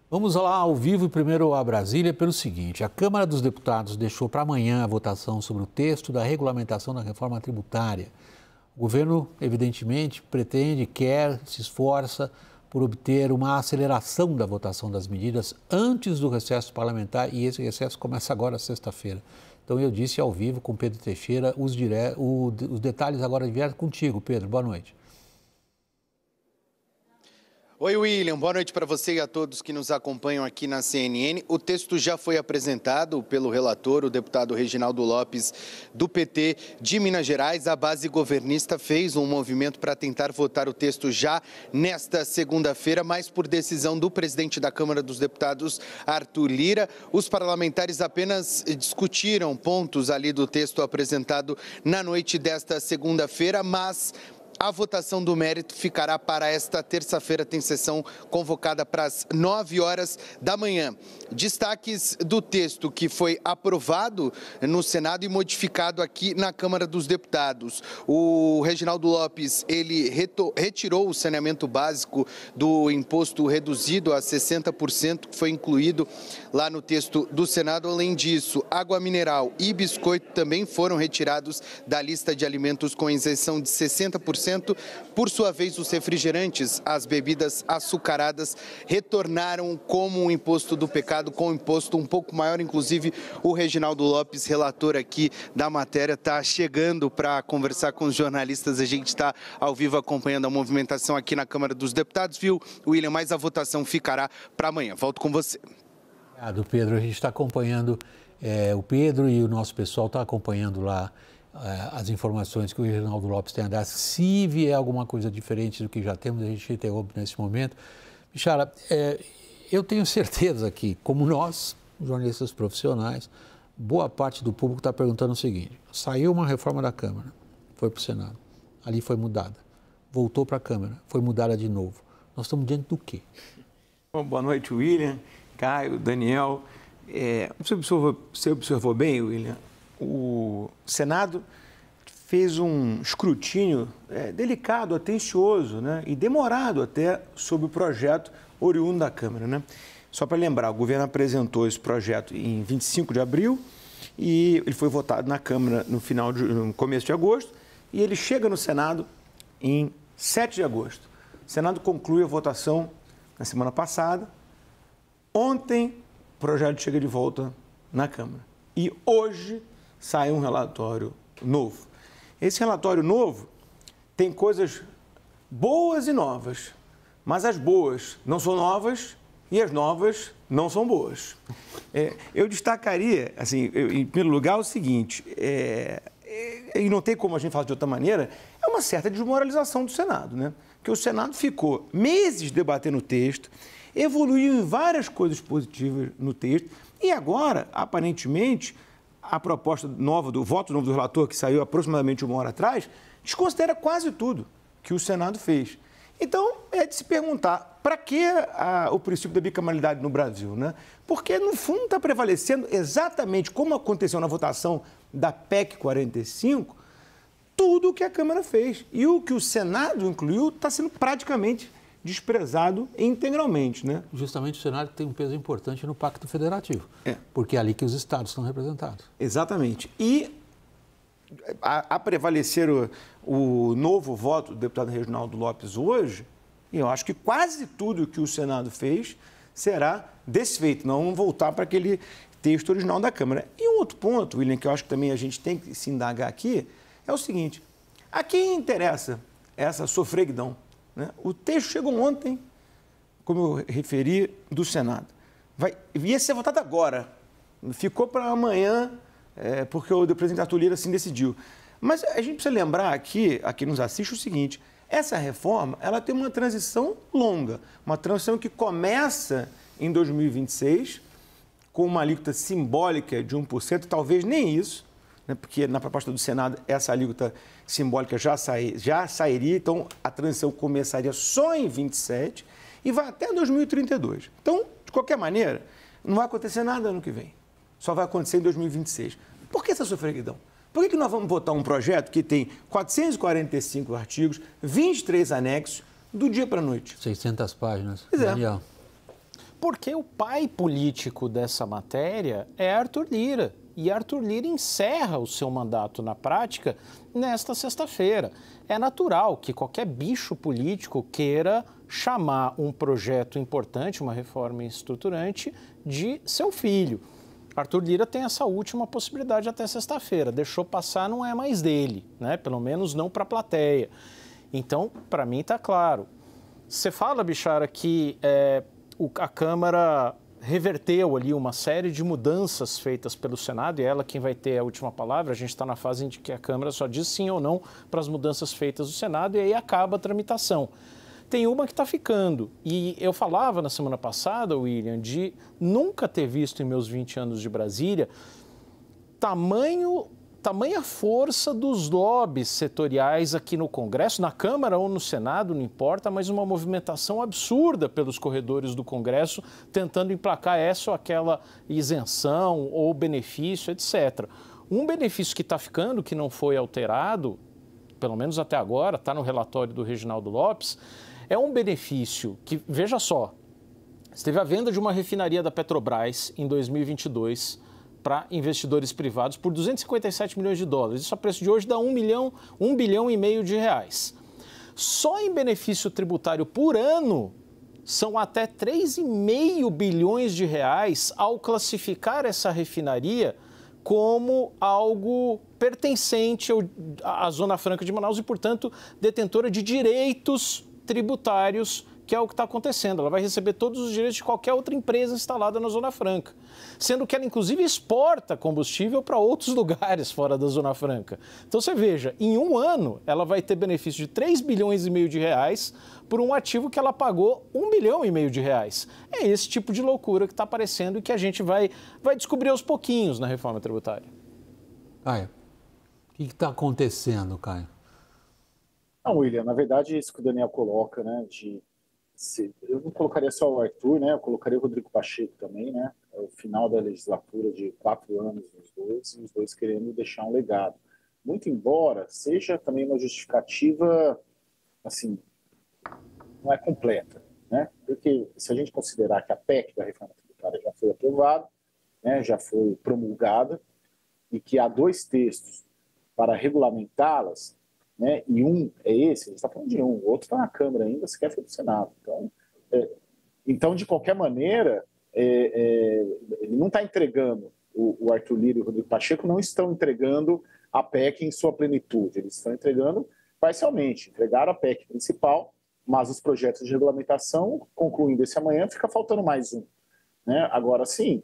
Vamos lá ao vivo, primeiro a Brasília, pelo seguinte: a Câmara dos Deputados deixou para amanhã a votação sobre o texto da regulamentação da reforma tributária. O governo, evidentemente, pretende, quer, se esforça por obter uma aceleração da votação das medidas antes do recesso parlamentar, e esse recesso começa agora, sexta-feira. Então, eu disse ao vivo com Pedro Teixeira, os detalhes agora vieram contigo, Pedro. Boa noite. Oi, William. Boa noite para você e a todos que nos acompanham aqui na CNN. O texto já foi apresentado pelo relator, o deputado Reginaldo Lopes, do PT de Minas Gerais. A base governista fez um movimento para tentar votar o texto já nesta segunda-feira, mas por decisão do presidente da Câmara dos Deputados, Arthur Lira, os parlamentares apenas discutiram pontos ali do texto apresentado na noite desta segunda-feira, mas a votação do mérito ficará para esta terça-feira, tem sessão convocada para as 9 horas da manhã. Destaques do texto que foi aprovado no Senado e modificado aqui na Câmara dos Deputados. O Reginaldo Lopes, ele retirou o saneamento básico do imposto reduzido a 60%, que foi incluído lá no texto do Senado. Além disso, água mineral e biscoito também foram retirados da lista de alimentos com isenção de 60%. Por sua vez, os refrigerantes, as bebidas açucaradas, retornaram como um imposto do pecado, com um imposto um pouco maior. Inclusive, o Reginaldo Lopes, relator aqui da matéria, está chegando para conversar com os jornalistas. A gente está ao vivo acompanhando a movimentação aqui na Câmara dos Deputados, viu, William? Mas a votação ficará para amanhã. Volto com você. Obrigado, Pedro. A gente está acompanhando, o Pedro e o nosso pessoal está acompanhando lá as informações que o Reginaldo Lopes tem a dar. Se vier alguma coisa diferente do que já temos, a gente interrompe nesse momento. Michara, eu tenho certeza que, como nós, jornalistas profissionais, boa parte do público está perguntando o seguinte: saiu uma reforma da Câmara, foi para o Senado, ali foi mudada, voltou para a Câmara, foi mudada de novo. Nós estamos diante do quê? Bom, boa noite, William, Caio, Daniel. Você observou bem, William? O Senado fez um escrutínio delicado, atencioso, né, e demorado até sobre o projeto oriundo da Câmara, né? Só para lembrar, o governo apresentou esse projeto em 25 de abril e ele foi votado na Câmara no começo de agosto e ele chega no Senado em 7 de agosto. O Senado conclui a votação na semana passada. Ontem, o projeto chega de volta na Câmara. E hoje sai um relatório novo. Esse relatório novo tem coisas boas e novas, mas as boas não são novas e as novas não são boas. Eu destacaria, assim, em primeiro lugar, o seguinte, e não tem como a gente falar de outra maneira, é uma certa desmoralização do Senado, né? Porque o Senado ficou meses debatendo o texto, evoluiu em várias coisas positivas no texto e agora, aparentemente, a proposta nova, do voto novo do relator, que saiu aproximadamente 1 hora atrás, desconsidera quase tudo que o Senado fez. Então, é de se perguntar, para que o princípio da bicameralidade no Brasil, né? Porque, no fundo, está prevalecendo exatamente como aconteceu na votação da PEC 45, tudo o que a Câmara fez. E o que o Senado incluiu está sendo praticamente desprezado integralmente, né? Justamente o Senado tem um peso importante no Pacto Federativo, porque é ali que os estados estão representados. Exatamente. E a prevalecer o novo voto do deputado Reginaldo Lopes hoje, eu acho que quase tudo que o Senado fez será desfeito, não voltar para aquele texto original da Câmara. E um outro ponto, William, que eu acho que também a gente tem que se indagar aqui, é o seguinte: a quem interessa essa sofreguidão, né? O texto chegou ontem, como eu referi, do Senado. Ia ser votado agora. Ficou para amanhã, porque o presidente Arthur Lira assim decidiu. Mas a gente precisa lembrar aqui, a quem nos assiste, o seguinte: essa reforma ela tem uma transição longa, uma transição que começa em 2026, com uma alíquota simbólica de 1%, talvez nem isso, né, porque na proposta do Senado essa alíquota simbólica já sairia, então a transição começaria só em 27 e vai até 2032. Então, de qualquer maneira, não vai acontecer nada ano que vem, só vai acontecer em 2026. Por que essa sofreguidão? Por que nós vamos votar um projeto que tem 445 artigos, 23 anexos, do dia para a noite? 600 páginas. Pois é. Daniel. Porque o pai político dessa matéria é Arthur Lira. E Arthur Lira encerra o seu mandato na prática nesta sexta-feira. É natural que qualquer bicho político queira chamar um projeto importante, uma reforma estruturante, de seu filho. Arthur Lira tem essa última possibilidade até sexta-feira. Deixou passar, não é mais dele, né? Pelo menos não para a plateia. Então, para mim, está claro. Você fala, Bixara, que a Câmara reverteu ali uma série de mudanças feitas pelo Senado, e ela quem vai ter a última palavra. A gente está na fase em que a Câmara só diz sim ou não para as mudanças feitas do Senado, e aí acaba a tramitação. Tem uma que está ficando, e eu falava na semana passada, William, de nunca ter visto em meus 20 anos de Brasília tamanha força dos lobbies setoriais aqui no Congresso, na Câmara ou no Senado, não importa, mas uma movimentação absurda pelos corredores do Congresso, tentando emplacar essa ou aquela isenção ou benefício, etc. Um benefício que está ficando, que não foi alterado, pelo menos até agora, está no relatório do Reginaldo Lopes, é um benefício que, veja só, teve a venda de uma refinaria da Petrobras em 2022 para investidores privados por 257 milhões de dólares. Isso a preço de hoje dá 1 bilhão e meio de reais. Só em benefício tributário por ano são até 3,5 bilhões de reais ao classificar essa refinaria como algo pertencente à Zona Franca de Manaus e, portanto, detentora de direitos tributários, que é o que está acontecendo. Ela vai receber todos os direitos de qualquer outra empresa instalada na Zona Franca, sendo que ela, inclusive, exporta combustível para outros lugares fora da Zona Franca. Então, você veja, em um ano, ela vai ter benefício de 3 bilhões e meio de reais por um ativo que ela pagou 1 bilhão e meio de reais. É esse tipo de loucura que está aparecendo e que a gente vai descobrir aos pouquinhos na reforma tributária. Caio, o que está acontecendo, Caio? Não, William, na verdade, isso que o Daniel coloca, né, eu não colocaria só o Arthur, né, eu colocaria o Rodrigo Pacheco também, né, é o final da legislatura de 4 anos dos dois, e os dois querendo deixar um legado. Muito embora seja também uma justificativa, assim, não é completa, né, porque se a gente considerar que a PEC da reforma tributária já foi aprovada, né, já foi promulgada, e que há 2 textos para regulamentá-las, né, e um é esse, a gente está falando de um, o outro está na Câmara ainda, sequer foi do Senado. Então, de qualquer maneira, ele não está entregando, o Arthur Lira e o Rodrigo Pacheco não estão entregando a PEC em sua plenitude, eles estão entregando parcialmente, entregaram a PEC principal, mas os projetos de regulamentação, concluindo esse amanhã, fica faltando mais um. Né? Agora, sim,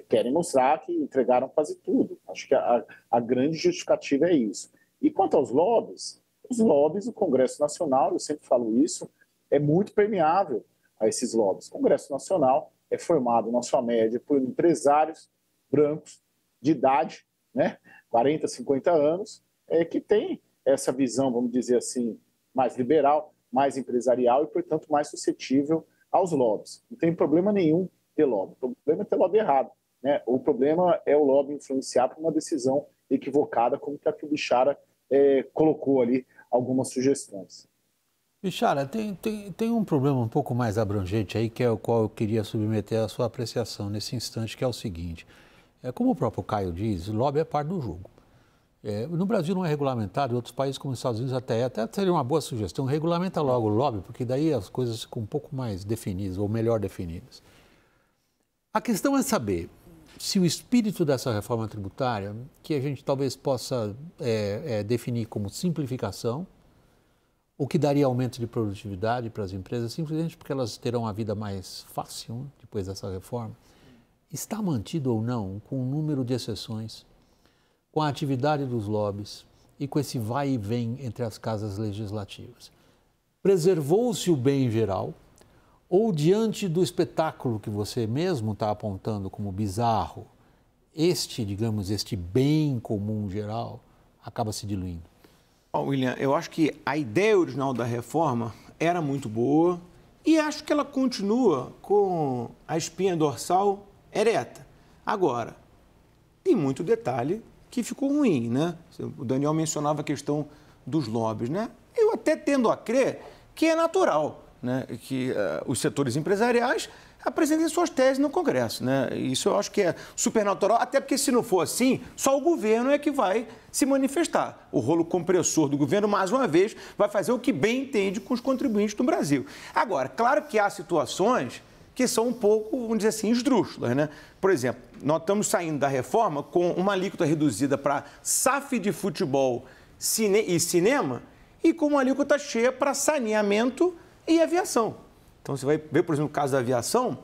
querem mostrar que entregaram quase tudo. Acho que a grande justificativa é isso. E quanto aos lobbies, o Congresso Nacional, eu sempre falo isso, é muito permeável a esses lobbies. O Congresso Nacional é formado, na sua média, por empresários brancos de idade, né, 40, 50 anos, que têm essa visão, vamos dizer assim, mais liberal, mais empresarial e, portanto, mais suscetível aos lobbies. Não tem problema nenhum ter lobby. O problema é ter lobby errado. Né? O problema é o lobby influenciar por uma decisão equivocada, como que a Bixara colocou ali algumas sugestões. Bixara, tem um problema um pouco mais abrangente aí, que é o qual eu queria submeter a sua apreciação nesse instante, que é o seguinte. Como o próprio Caio diz, o lobby é parte do jogo. No Brasil não é regulamentado, em outros países como os Estados Unidos até seria uma boa sugestão, regulamenta logo o lobby, porque daí as coisas ficam um pouco mais definidas, ou melhor definidas. A questão é saber se o espírito dessa reforma tributária, que a gente talvez possa definir como simplificação, o que daria aumento de produtividade para as empresas, simplesmente porque elas terão a vida mais fácil depois dessa reforma, está mantido ou não com o número de exceções, com a atividade dos lobbies e com esse vai e vem entre as casas legislativas. Preservou-se o bem geral, ou diante do espetáculo que você mesmo está apontando como bizarro, este bem comum geral acaba se diluindo? William, eu acho que a ideia original da reforma era muito boa e acho que ela continua com a espinha dorsal ereta. Agora, tem muito detalhe que ficou ruim, né? O Daniel mencionava a questão dos lobbies, né? Eu até tendo a crer que é natural, né, que os setores empresariais apresentem suas teses no Congresso, né? Isso eu acho que é supernatural, até porque se não for assim, só o governo é que vai se manifestar. O rolo compressor do governo, mais uma vez, vai fazer o que bem entende com os contribuintes do Brasil. Agora, claro que há situações que são um pouco, vamos dizer assim, esdrúxulas, né? Por exemplo, nós estamos saindo da reforma com uma alíquota reduzida para SAF de futebol e cinema e com uma alíquota cheia para saneamento e aviação. Então, você vai ver, por exemplo, no caso da aviação,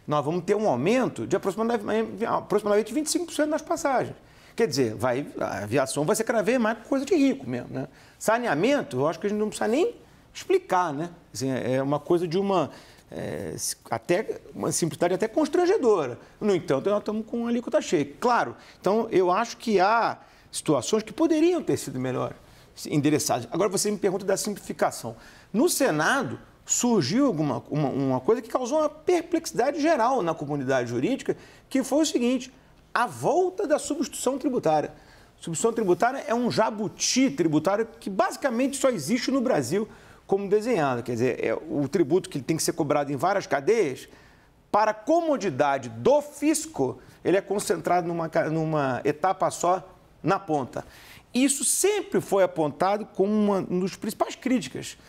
nós vamos ter um aumento de aproximadamente 25% nas passagens. Quer dizer, a aviação vai ser cada vez mais coisa de rico mesmo, né? Saneamento, eu acho que a gente não precisa nem explicar, né? Assim, é uma coisa de uma simplicidade até constrangedora. No entanto, nós estamos com uma alíquota cheia. Claro, então eu acho que há situações que poderiam ter sido melhor endereçadas. Agora você me pergunta da simplificação. No Senado, surgiu uma coisa que causou uma perplexidade geral na comunidade jurídica, que foi o seguinte: a volta da substituição tributária. Substituição tributária é um jabuti tributário que basicamente só existe no Brasil como desenhado. Quer dizer, é o tributo que tem que ser cobrado em várias cadeias. Para a comodidade do fisco, ele é concentrado numa etapa só na ponta. Isso sempre foi apontado como uma das principais críticas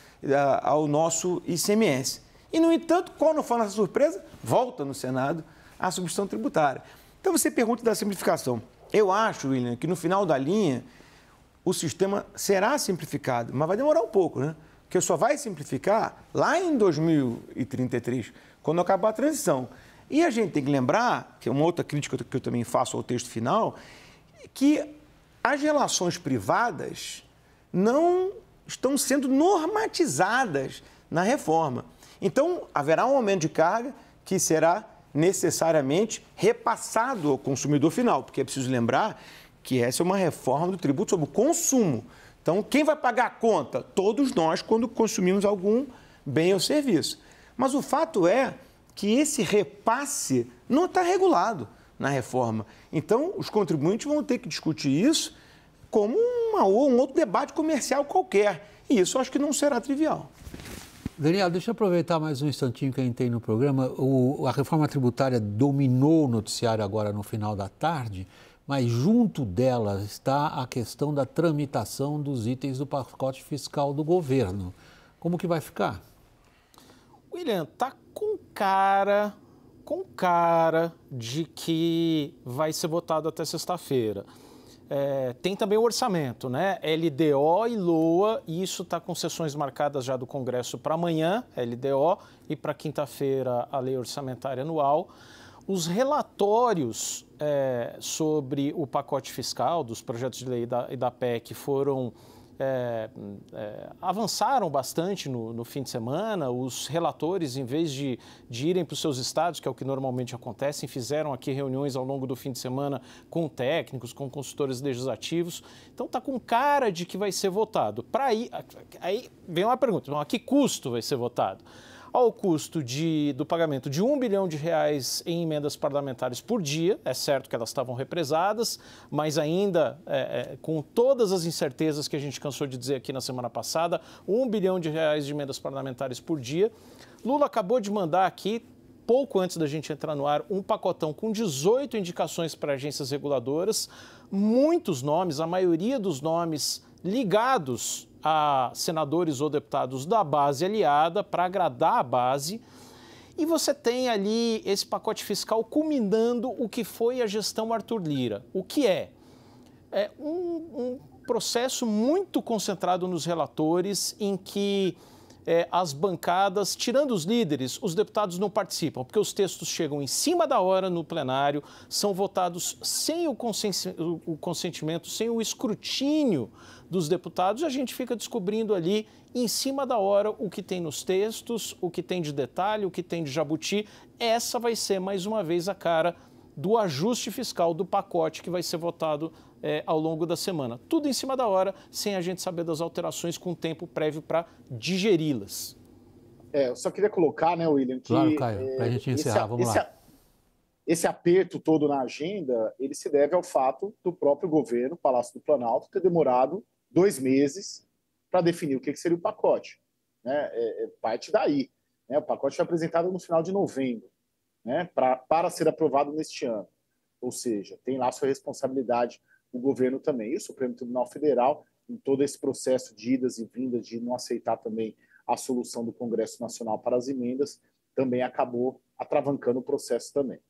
ao nosso ICMS. E, no entanto, qual não foi a nossa surpresa? Volta no Senado a substituição tributária. Então, você pergunta da simplificação. Eu acho, William, que no final da linha o sistema será simplificado, mas vai demorar um pouco, né? Porque só vai simplificar lá em 2033, quando acabar a transição. E a gente tem que lembrar, que é uma outra crítica que eu também faço ao texto final, que as relações privadas não estão sendo normatizadas na reforma. Então, haverá um aumento de carga que será necessariamente repassado ao consumidor final, porque é preciso lembrar que essa é uma reforma do tributo sobre o consumo. Então, quem vai pagar a conta? Todos nós, quando consumimos algum bem ou serviço. Mas o fato é que esse repasse não está regulado na reforma. Então, os contribuintes vão ter que discutir isso como um outro debate comercial qualquer. E isso eu acho que não será trivial. Daniel, deixa eu aproveitar mais um instantinho que a gente tem no programa. A reforma tributária dominou o noticiário agora no final da tarde, mas junto dela está a questão da tramitação dos itens do pacote fiscal do governo. Como que vai ficar? William, tá com cara de que vai ser votado até sexta-feira. Tem também o orçamento, né? LDO e LOA, e isso está com sessões marcadas já do Congresso para amanhã, LDO, e para quinta-feira a lei orçamentária anual. Os relatórios sobre o pacote fiscal, dos projetos de lei e da PEC foram... avançaram bastante no fim de semana. Os relatores, em vez de irem para os seus estados, que é o que normalmente acontece, fizeram aqui reuniões ao longo do fim de semana com técnicos, com consultores legislativos. Então está com cara de que vai ser votado. Aí vem uma pergunta: a que custo vai ser votado? Ao custo do pagamento de R$1 bilhão em emendas parlamentares por dia. É certo que elas estavam represadas, mas ainda com todas as incertezas que a gente cansou de dizer aqui na semana passada, R$1 bilhão de emendas parlamentares por dia. Lula acabou de mandar aqui, pouco antes da gente entrar no ar, um pacotão com 18 indicações para agências reguladoras, muitos nomes, a maioria dos nomes ligados a senadores ou deputados da base aliada para agradar a base. E você tem ali esse pacote fiscal culminando o que foi a gestão Arthur Lira. O que é um processo muito concentrado nos relatores, em que as bancadas, tirando os líderes, os deputados não participam, porque os textos chegam em cima da hora no plenário, são votados sem o consentimento, sem o escrutínio dos deputados, e a gente fica descobrindo ali, em cima da hora, o que tem nos textos, o que tem de detalhe, o que tem de jabuti. Essa vai ser, mais uma vez, a cara do ajuste fiscal do pacote que vai ser votado ao longo da semana. Tudo em cima da hora, sem a gente saber das alterações, com tempo prévio para digeri-las. Eu só queria colocar, né, William, que... Claro, Caio, para a gente encerrar, vamos lá. Esse aperto todo na agenda, ele se deve ao fato do próprio governo, Palácio do Planalto, ter demorado 2 meses para definir o que seria o pacote. Né? Parte daí. Né? O pacote foi apresentado no final de novembro. né, para ser aprovado neste ano. Ou seja, tem lá sua responsabilidade o governo também. E o Supremo Tribunal Federal, em todo esse processo de idas e vindas, de não aceitar também a solução do Congresso Nacional para as emendas, também acabou atravancando o processo também.